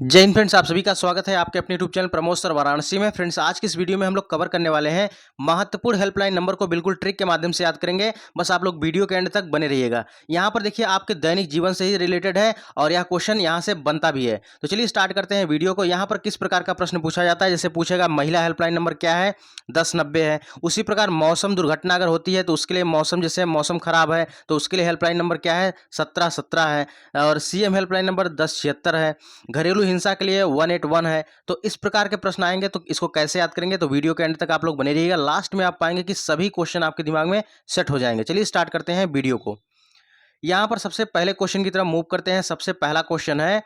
जय हिंद फ्रेंड्स, आप सभी का स्वागत है आपके अपने YouTube channel Pramod sir Varanasi में। फ्रेंड्स, आज की इस वीडियो में हम लोग कवर करने वाले हैं महत्वपूर्ण हेल्पलाइन नंबर को बिल्कुल ट्रिक के माध्यम से याद करेंगे। बस आप लोग वीडियो के एंड तक बने रहिएगा। यहाँ पर देखिए आपके दैनिक जीवन से ही रिलेटेड है और यह क्वेश्चन यहाँ से बनता भी है। तो चलिए स्टार्ट करते हैं वीडियो को। यहाँ पर किस प्रकार का प्रश्न पूछा जाता है, जैसे पूछेगा महिला हेल्पलाइन नंबर क्या है, 1090 है। उसी प्रकार मौसम दुर्घटना अगर होती है तो उसके लिए मौसम, जैसे मौसम खराब है तो उसके लिए हेल्पलाइन नंबर क्या है, 1717 है। और सीएम हेल्पलाइन नंबर 1076 है। घरेलू हिंसा के लिए 181 है। तो इस प्रकार के प्रश्न आएंगे तो इसको कैसे याद करेंगे, तो वीडियो के एंड तक आप लोग बने रहिएगा। लास्ट में आप पाएंगे कि सभी क्वेश्चन आपके दिमाग में सेट हो जाएंगे। चलिए स्टार्ट करते हैं वीडियो को। यहाँ पर सबसे पहले क्वेश्चन की तरफ मूव करते हैं। सबसे पहला क्वेश्चन है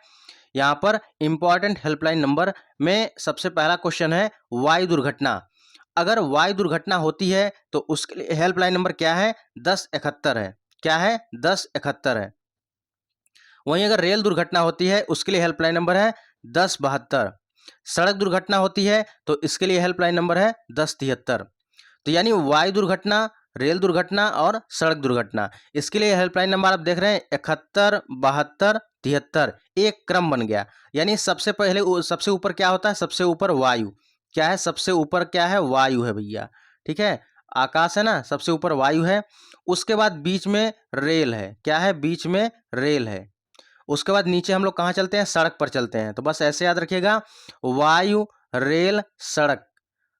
यहाँ पर इंपॉर्टेंट हेल्पलाइन नंबर में सबसे पहला क्वेश्चन है वायु दुर्घटना। अगर वायु दुर्घटना होती है तो उसके लिए हेल्पलाइन नंबर क्या है, 1071 है। क्या है, 1071 है। वहीं अगर रेल दुर्घटना होती है उसके लिए हेल्पलाइन नंबर है 1072। सड़क दुर्घटना होती है तो इसके लिए हेल्पलाइन नंबर है 1073। तो यानी वायु दुर्घटना, रेल दुर्घटना और सड़क दुर्घटना, इसके लिए हेल्पलाइन नंबर आप देख रहे हैं 71, 72, 73। एक क्रम बन गया। यानी सबसे पहले सबसे ऊपर क्या होता है, सबसे ऊपर वायु। क्या है, सबसे ऊपर क्या है, वायु है भैया। ठीक है, आकाश है ना, सबसे ऊपर वायु है। उसके बाद बीच में रेल है। क्या है, बीच में रेल है। उसके बाद नीचे हम लोग कहाँ चलते हैं, सड़क पर चलते हैं। तो बस ऐसे याद रखिएगा, वायु रेल सड़क,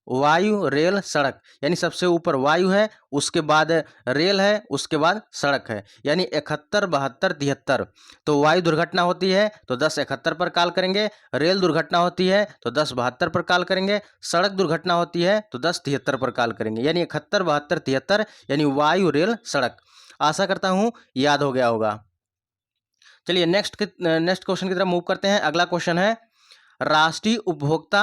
वायु रेल सड़क। यानी सबसे ऊपर वायु है, उसके बाद रेल है, उसके बाद सड़क है। यानी 71, 72, 73। तो वायु दुर्घटना होती है तो 1071 पर कॉल करेंगे, रेल दुर्घटना होती है तो 1072 पर कॉल करेंगे, सड़क दुर्घटना होती है तो 1073 पर कॉल करेंगे। यानी 71, 72, 73, यानी वायु रेल सड़क। आशा करता हूँ याद हो गया होगा। चलिए नेक्स्ट क्वेश्चन की तरफ मूव करते हैं। अगला क्वेश्चन है राष्ट्रीय उपभोक्ता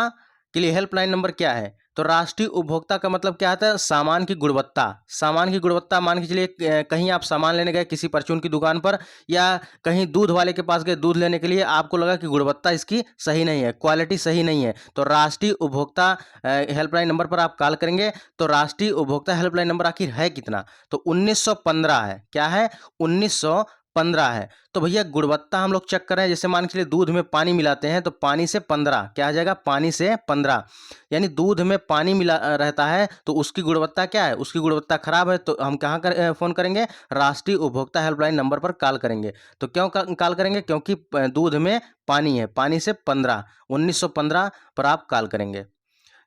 के लिए हेल्पलाइन नंबर क्या है। तो राष्ट्रीय उपभोक्ता का मतलब क्या होता है, सामान की गुणवत्ता। सामान की गुणवत्ता, मान के चलिए कहीं आप सामान लेने गए किसी परचून की दुकान पर, या कहीं दूध वाले के पास गए दूध लेने के लिए, आपको लगा कि गुणवत्ता इसकी सही नहीं है, क्वालिटी सही नहीं है, तो राष्ट्रीय उपभोक्ता हेल्पलाइन नंबर पर आप कॉल करेंगे। तो राष्ट्रीय उपभोक्ता हेल्पलाइन नंबर आखिर है कितना, तो 1915 है। क्या है, 1915 है। तो भैया गुणवत्ता हम लोग चेक कर रहे हैं, जैसे मान के चलिए दूध में पानी मिलाते हैं तो पानी से 15, क्या आ जाएगा, पानी से 15। यानी दूध में पानी मिला रहता है तो उसकी गुणवत्ता क्या है, उसकी गुणवत्ता खराब है। तो हम कहाँ फ़ोन करेंगे, राष्ट्रीय उपभोक्ता हेल्पलाइन नंबर पर कॉल करेंगे। तो क्यों कॉल करेंगे, क्योंकि दूध में पानी है, पानी से 15, 1915 पर आप कॉल करेंगे।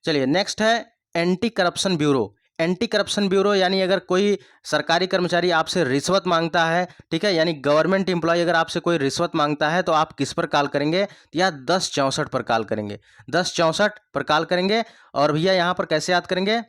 चलिए नेक्स्ट है anti corruption bureau. Anti corruption bureau यानी अगर कोई सरकारी कर्मचारी आपसे रिश्वत मांगता है, ठीक है, यानी गवर्नमेंट एम्प्लॉय अगर आपसे कोई रिश्वत मांगता है तो आप किस पर कॉल करेंगे, या 1064 पर कॉल करेंगे। 1064 पर कॉल करेंगे। और भैया यहाँ पर कैसे याद करेंगे,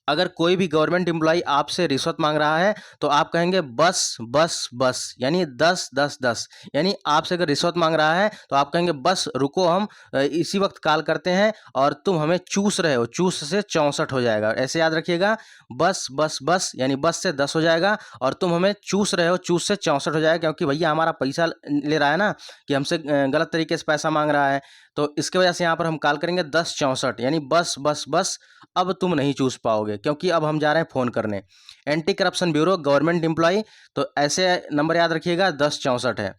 अगर कोई भी गवर्नमेंट एम्प्लॉय आपसे रिश्वत मांग रहा है तो आप कहेंगे बस बस बस, यानी 10 10 10। यानी आपसे अगर रिश्वत मांग रहा है तो आप कहेंगे बस रुको, हम इसी वक्त कॉल करते हैं, और तुम हमें चूस रहे हो, चूस से 64 हो जाएगा। ऐसे याद रखिएगा, बस बस बस, यानी बस से 10 हो जाएगा, और तुम हमें चूस रहे हो, चूस से 64 हो जाएगा, क्योंकि भैया हमारा पैसा ले रहा है ना, कि हमसे गलत तरीके से पैसा मांग रहा है। तो इसके वजह से यहाँ पर हम कॉल करेंगे 1064, यानी बस बस बस, अब तुम नहीं चूस पाओगे, क्योंकि अब हम जा रहे हैं फ़ोन करने। Anti corruption bureau, government employee, तो ऐसे नंबर याद रखिएगा 1064 है।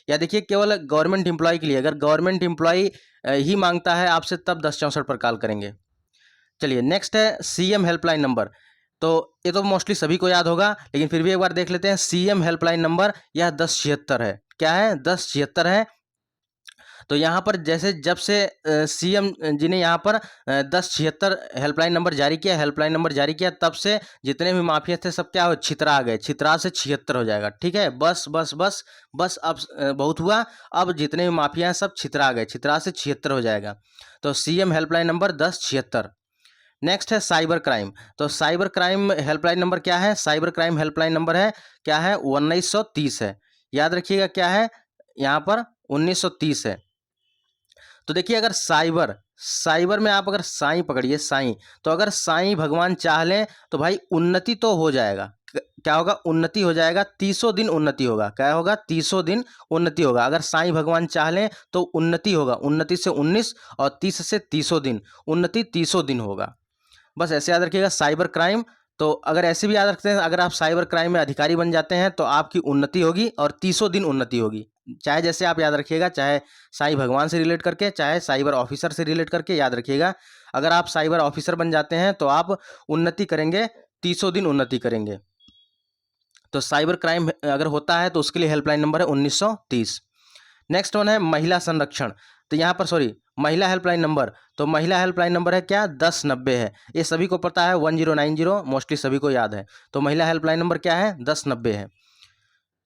या देखिए केवल गवर्नमेंट एम्प्लॉय के लिए, अगर गवर्नमेंट एम्प्लॉय ही मांगता है आपसे तब 1064 पर कॉल करेंगे। चलिए नेक्स्ट है सीएम हेल्पलाइन नंबर। तो ये तो मोस्टली सभी को याद होगा, लेकिन फिर भी एक बार देख लेते हैं। सीएम हेल्पलाइन नंबर यह 1076 है। क्या है, 1076 है। तो यहाँ पर जैसे जब से सीएम जी ने यहाँ पर 1076 हेल्पलाइन नंबर जारी किया, हेल्पलाइन नंबर जारी किया, तब से जितने भी माफिया थे सब क्या हो, छितरा गए। छितरा से 76 हो जाएगा। ठीक है, बस बस बस बस, अब बहुत हुआ, अब जितने भी माफिया हैं सब छितरा गए, छितरा से 76 हो जाएगा। तो सीएम हेल्पलाइन नंबर 1076। नेक्स्ट है साइबर क्राइम। तो साइबर क्राइम हेल्पलाइन नंबर क्या है, साइबर क्राइम हेल्पलाइन नंबर है, क्या है, 1930 है। याद रखिएगा क्या है, यहाँ पर 1930 है। तो देखिए अगर साइबर, साइबर में आप अगर साईं पकड़िए, साईं, तो अगर साईं भगवान चाह लें तो भाई उन्नति तो हो जाएगा। क्या होगा, उन्नति हो जाएगा, 30 दिन उन्नति होगा। क्या होगा, 30 दिन उन्नति होगा। अगर साईं भगवान चाह लें तो उन्नति होगा, उन्नति से 19 और 30 से 30 दिन, उन्नति 30 दिन होगा। बस ऐसे याद रखिएगा साइबर क्राइम। तो अगर ऐसे भी याद रखते हैं, अगर आप साइबर क्राइम में अधिकारी बन जाते हैं तो आपकी उन्नति होगी और 30 दिन उन्नति होगी। चाहे जैसे आप याद रखिएगा, चाहे साईं भगवान से रिलेट करके, चाहे साइबर ऑफिसर से रिलेट करके याद रखिएगा। अगर आप साइबर ऑफिसर बन जाते हैं तो आप उन्नति करेंगे, 30 दिन उन्नति करेंगे। तो साइबर क्राइम अगर होता है तो उसके लिए हेल्पलाइन नंबर है 1930। नेक्स्ट वन है महिला संरक्षण। तो यहाँ पर सॉरी, महिला हेल्पलाइन नंबर, तो महिला हेल्पलाइन नंबर है क्या, 1090 है। ये सभी को पता है, 1090 मोस्टली सभी को याद है। तो महिला हेल्पलाइन नंबर क्या है, 1090 है।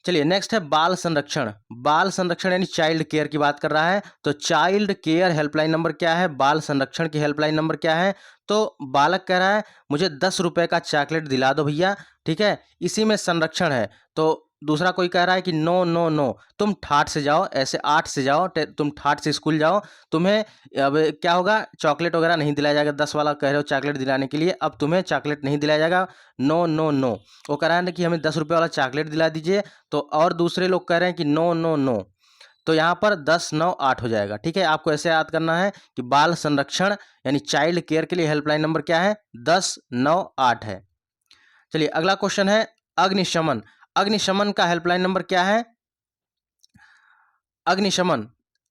चलिए नेक्स्ट है बाल संरक्षण। बाल संरक्षण यानी चाइल्ड केयर की बात कर रहा है। तो चाइल्ड केयर हेल्पलाइन नंबर क्या है, बाल संरक्षण की हेल्पलाइन नंबर क्या है। तो बालक कह रहा है मुझे 10 रुपये का चॉकलेट दिला दो भैया, ठीक है, इसी में संरक्षण है। तो दूसरा कोई कह रहा है कि नो नो नो, तुम ठाठ से जाओ, ऐसे 8 से जाओ, तुम ठाठ से स्कूल जाओ, तुम्हें अब क्या होगा, चॉकलेट वगैरह नहीं दिलाया जाएगा। 10 वाला कह रहे हो चॉकलेट दिलाने के लिए, अब तुम्हें चॉकलेट नहीं दिलाया जाएगा, नो नो नो। वो कह रहा है ना कि हमें 10 रुपये वाला चॉकलेट दिला दीजिए, तो और दूसरे लोग कह रहे हैं कि नो नो नो। तो यहाँ पर 10 9 8 हो जाएगा, ठीक है। आपको ऐसे याद करना है कि बाल संरक्षण यानी चाइल्ड केयर के लिए हेल्पलाइन नंबर क्या है, 10 9 8 है। चलिए अगला क्वेश्चन है अग्निशमन। अग्निशमन का हेल्पलाइन नंबर क्या है, अग्निशमन,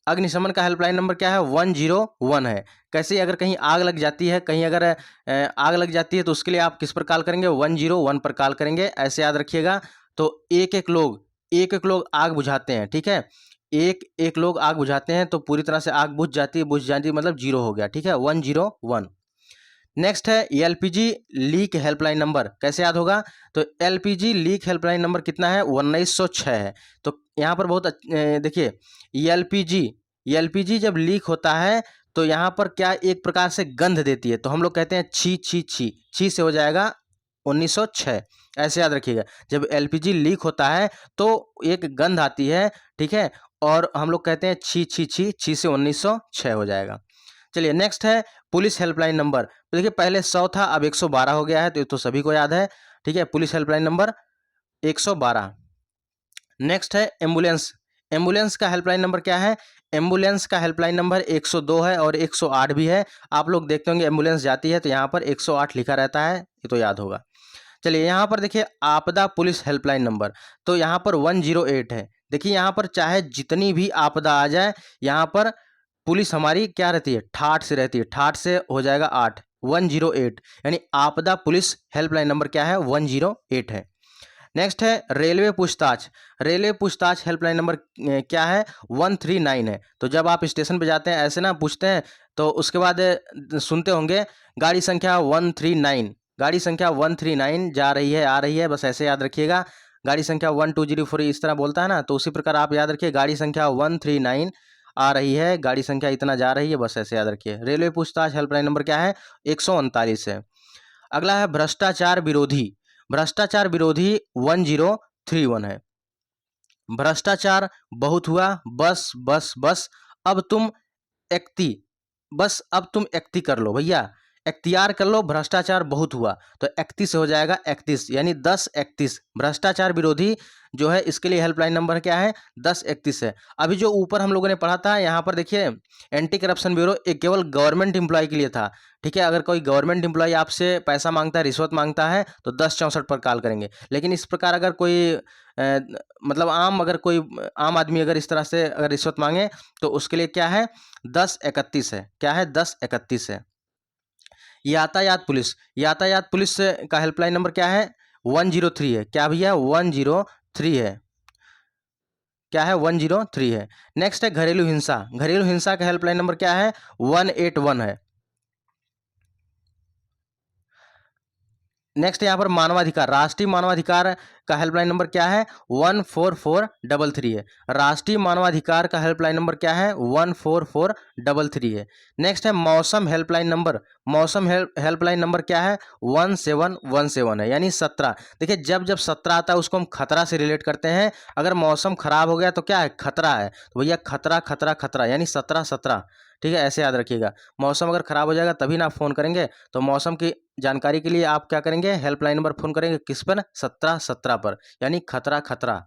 अग्निशमन का हेल्पलाइन नंबर क्या है, 101 है। कैसे, अगर कहीं आग लग जाती है, कहीं अगर आग लग जाती है तो उसके लिए आप किस पर कॉल करेंगे, 101 पर कॉल करेंगे, ऐसे याद रखिएगा। तो एक एक लोग आग बुझाते हैं, ठीक है, एक एक लोग आग बुझाते हैं तो पूरी तरह से आग बुझ जाती है मतलब 0 हो गया, ठीक है, 101। नेक्स्ट है एलपीजी लीक हेल्पलाइन नंबर, कैसे याद होगा। तो एलपीजी लीक हेल्पलाइन नंबर कितना है, 1906 है। तो यहाँ पर बहुत देखिए, एलपीजी जब लीक होता है तो यहाँ पर क्या एक प्रकार से गंध देती है, तो हम लोग कहते हैं छी छी छी, छी से हो जाएगा 1906, ऐसे याद रखिएगा। जब एलपीजी लीक होता है तो एक गंध आती है, ठीक है, और हम लोग कहते हैं छी छी छी, छी से 1906 हो जाएगा। चलिए नेक्स्ट है पुलिस हेल्पलाइन नंबर। तो देखिए पहले 100 था, अब 112 हो गया है, तो सभी को याद है, ठीक है, पुलिस हेल्पलाइन नंबर 112। नेक्स्ट है एम्बुलेंस। एम्बुलेंस का हेल्पलाइन नंबर क्या है, एम्बुलेंस का हेल्पलाइन नंबर 102 है और 108 भी है। आप लोग देखते होंगे एम्बुलेंस जाती है तो यहाँ पर 108 लिखा रहता है, ये तो याद होगा। चलिए यहाँ पर देखिए आपदा पुलिस हेल्पलाइन नंबर, तो यहाँ पर 108 है। देखिए यहाँ पर चाहे जितनी भी आपदा आ जाए, यहाँ पर पुलिस हमारी क्या रहती है, ठाठ से रहती है, ठाठ से हो जाएगा 8, 108, यानी आपदा पुलिस हेल्पलाइन नंबर क्या है, 108 है। नेक्स्ट है रेलवे पूछताछ। रेलवे पूछताछ हेल्पलाइन नंबर क्या है, 139 है। तो जब आप स्टेशन पे जाते हैं ऐसे ना पूछते हैं, तो उसके बाद सुनते होंगे गाड़ी संख्या 139, गाड़ी संख्या 139 जा रही है, आ रही है, बस ऐसे याद रखिएगा। गाड़ी संख्या 1204 इस तरह बोलता है ना, तो उसी प्रकार आप याद रखिए, गाड़ी संख्या 139 आ रही है, गाड़ी संख्या इतना जा रही है, बस ऐसे याद रखिए। रेलवे पूछताछ हेल्पलाइन नंबर क्या है, 139 है। अगला है भ्रष्टाचार विरोधी। भ्रष्टाचार विरोधी 1031 है। भ्रष्टाचार बहुत हुआ, बस बस बस, अब तुम एक्ति, बस अब तुम एक्ति कर लो भैया, एक्तियार कर लो, भ्रष्टाचार बहुत हुआ, तो 31 से हो जाएगा 31, यानी 1031। भ्रष्टाचार विरोधी जो है इसके लिए हेल्पलाइन नंबर क्या है, 1031 है। अभी जो ऊपर हम लोगों ने पढ़ा था, यहाँ पर देखिए एंटी करप्शन ब्यूरो एक केवल गवर्नमेंट एम्प्लॉय के लिए था, ठीक है। अगर कोई गवर्नमेंट एम्प्लॉय आपसे पैसा मांगता है, रिश्वत मांगता है, तो 1064 पर कॉल करेंगे। लेकिन इस प्रकार अगर कोई मतलब अगर कोई आम आदमी अगर इस तरह से अगर रिश्वत मांगे तो उसके लिए क्या है, 1031 है। क्या है, 1031 है। यातायात पुलिस, यातायात पुलिस का हेल्पलाइन नंबर क्या है, 103 है। क्या भैया, 103 है। क्या है, 103 है। नेक्स्ट है घरेलू हिंसा। घरेलू हिंसा का हेल्पलाइन नंबर क्या है, 181 है। नेक्स्ट यहाँ पर मानवाधिकार, राष्ट्रीय मानवाधिकार का हेल्पलाइन नंबर क्या है, 14433 है। राष्ट्रीय मानवाधिकार का हेल्पलाइन नंबर क्या है, 14433 है। नेक्स्ट है मौसम हेल्पलाइन नंबर। मौसम हेल्पलाइन नंबर क्या है, 1717 है, यानी 17। देखिए जब जब 17 आता है उसको हम खतरा से रिलेट करते हैं। अगर मौसम खराब हो गया तो क्या है, खतरा है, तो भैया खतरा खतरा खतरा, यानी 1717, ठीक है, ऐसे याद रखिएगा। मौसम अगर खराब हो जाएगा तभी ना आप फोन करेंगे, तो मौसम की जानकारी के लिए आप क्या करेंगे, हेल्पलाइन नंबर फोन करेंगे, किस पर, 1717 पर, यानी खतरा खतरा।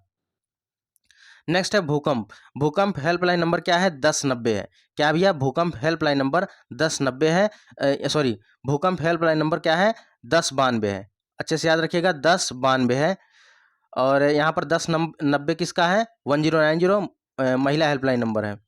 नेक्स्ट है भूकंप। भूकंप हेल्पलाइन नंबर क्या है, 1090 है। क्या भैया, भूकंप हेल्पलाइन नंबर 1090 है, सॉरी, भूकंप हेल्पलाइन नंबर क्या है, 1092 है। अच्छे से याद रखिएगा, 1092 है। और यहाँ पर 1090 किसका है, 1090 महिला हेल्पलाइन नंबर है।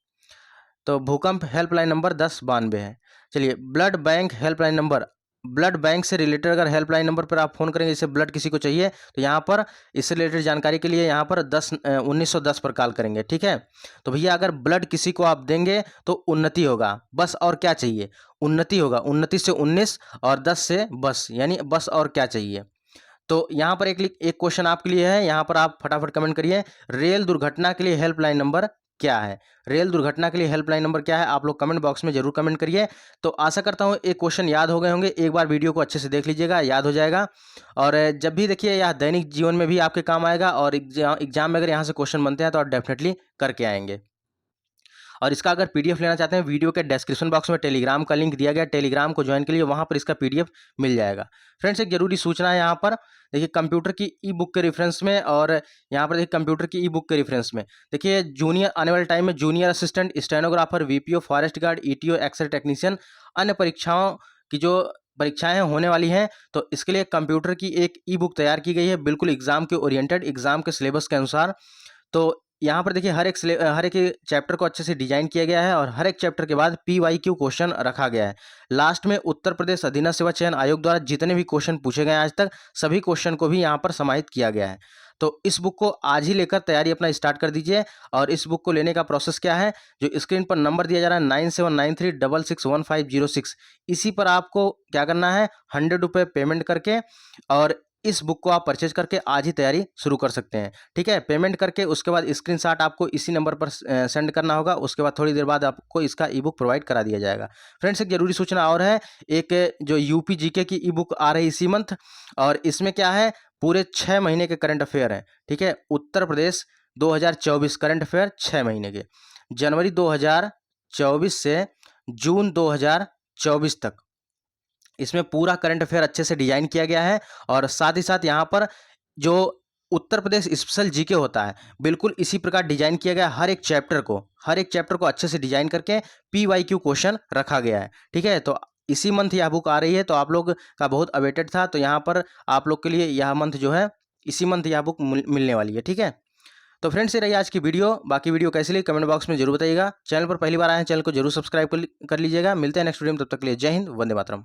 तो भूकंप हेल्पलाइन नंबर 1092 है। चलिए, blood bank helpline number, blood bank से रिलेटेड अगर हेल्पलाइन नंबर पर आप फ़ोन करेंगे, जैसे ब्लड किसी को चाहिए तो यहाँ पर इससे रिलेटेड जानकारी के लिए यहाँ पर 1910 पर कॉल करेंगे, ठीक है। तो भैया अगर ब्लड किसी को आप देंगे तो उन्नति होगा, बस और क्या चाहिए, उन्नति होगा। उन्नति से 19 और 10 से बस, यानी बस और क्या चाहिए। तो यहाँ पर एक क्वेश्चन आपके लिए है, यहाँ पर आप फटाफट कमेंट करिए, रेल दुर्घटना के लिए हेल्पलाइन नंबर क्या है। रेल दुर्घटना के लिए हेल्पलाइन नंबर क्या है, आप लोग कमेंट बॉक्स में जरूर कमेंट करिए। तो आशा करता हूँ एक क्वेश्चन याद हो गए होंगे, एक बार वीडियो को अच्छे से देख लीजिएगा, याद हो जाएगा। और जब भी देखिए यह दैनिक जीवन में भी आपके काम आएगा, और एग्जाम में अगर यहाँ से क्वेश्चन बनते हैं तो आप डेफिनेटली करके आएंगे। और इसका अगर पीडीएफ लेना चाहते हैं, वीडियो के डिस्क्रिप्शन बॉक्स में टेलीग्राम का लिंक दिया गया, टेलीग्राम को ज्वाइन के लिए वहाँ पर इसका पीडीएफ मिल जाएगा। फ्रेंड्स, एक जरूरी सूचना है यहाँ पर, देखिए कंप्यूटर की ई बुक के रेफरेंस में, और यहाँ पर देखिए कंप्यूटर की ई बुक के रेफरेंस में देखिए जूनियर, आने वाले टाइम में junior assistant, stenographer, VPO, forest guard, ETO, x-ray technician, अन्य परीक्षाओं की जो परीक्षाएं होने वाली हैं, तो इसके लिए कंप्यूटर की एक ई बुक तैयार की गई है, बिल्कुल एग्जाम के ओरिएंटेड, एग्जाम के सिलेबस के अनुसार। तो यहाँ पर देखिए हर एक चैप्टर को अच्छे से डिजाइन किया गया है, और हर एक चैप्टर के बाद PYQ क्वेश्चन रखा गया है। लास्ट में उत्तर प्रदेश अधीनस्थ सेवा चयन आयोग द्वारा जितने भी क्वेश्चन पूछे गए हैं आज तक, सभी क्वेश्चन को भी यहाँ पर समाहित किया गया है। तो इस बुक को आज ही लेकर तैयारी अपना स्टार्ट कर दीजिए। और इस बुक को लेने का प्रोसेस क्या है, जो स्क्रीन पर नंबर दिया जा रहा है 9793661506, इसी पर आपको क्या करना है, 100 रुपये पेमेंट करके, और इस बुक को आप परचेज करके आज ही तैयारी शुरू कर सकते हैं, ठीक है। पेमेंट करके उसके बाद स्क्रीनशॉट आपको इसी नंबर पर सेंड करना होगा, उसके बाद थोड़ी देर बाद आपको इसका ई बुक प्रोवाइड करा दिया जाएगा। फ्रेंड्स, एक जरूरी सूचना और है, एक जो यूपी जीके की ई बुक आ रही इसी मंथ, और इसमें क्या है, पूरे 6 महीने के करंट अफेयर हैं, ठीक है। उत्तर प्रदेश 2024 करंट अफेयर 6 महीने के, जनवरी 2024 से जून 2024 तक इसमें पूरा करंट अफेयर अच्छे से डिजाइन किया गया है। और साथ ही साथ यहाँ पर जो उत्तर प्रदेश स्पेशल जीके होता है, बिल्कुल इसी प्रकार डिजाइन किया गया है। हर एक चैप्टर को अच्छे से डिजाइन करके PYQ क्वेश्चन रखा गया है, ठीक है। तो इसी मंथ यह बुक आ रही है, तो आप लोग का बहुत अवेटेड था, तो यहाँ पर आप लोग के लिए यह मंथ जो है, इसी मंथ यह बुक मिलने वाली है, ठीक है। तो फ्रेंड्स, ये रही आज की वीडियो। बाकी वीडियो कैसी लगी कमेंट बॉक्स में जरूर बताइएगा। चैनल पर पहली बार आए हैं, चैनल को जरूर सब्सक्राइब कर लीजिएगा। मिलते हैं नेक्स्ट वीडियो में, तब तक के लिए जय हिंद, वंदे मातरम।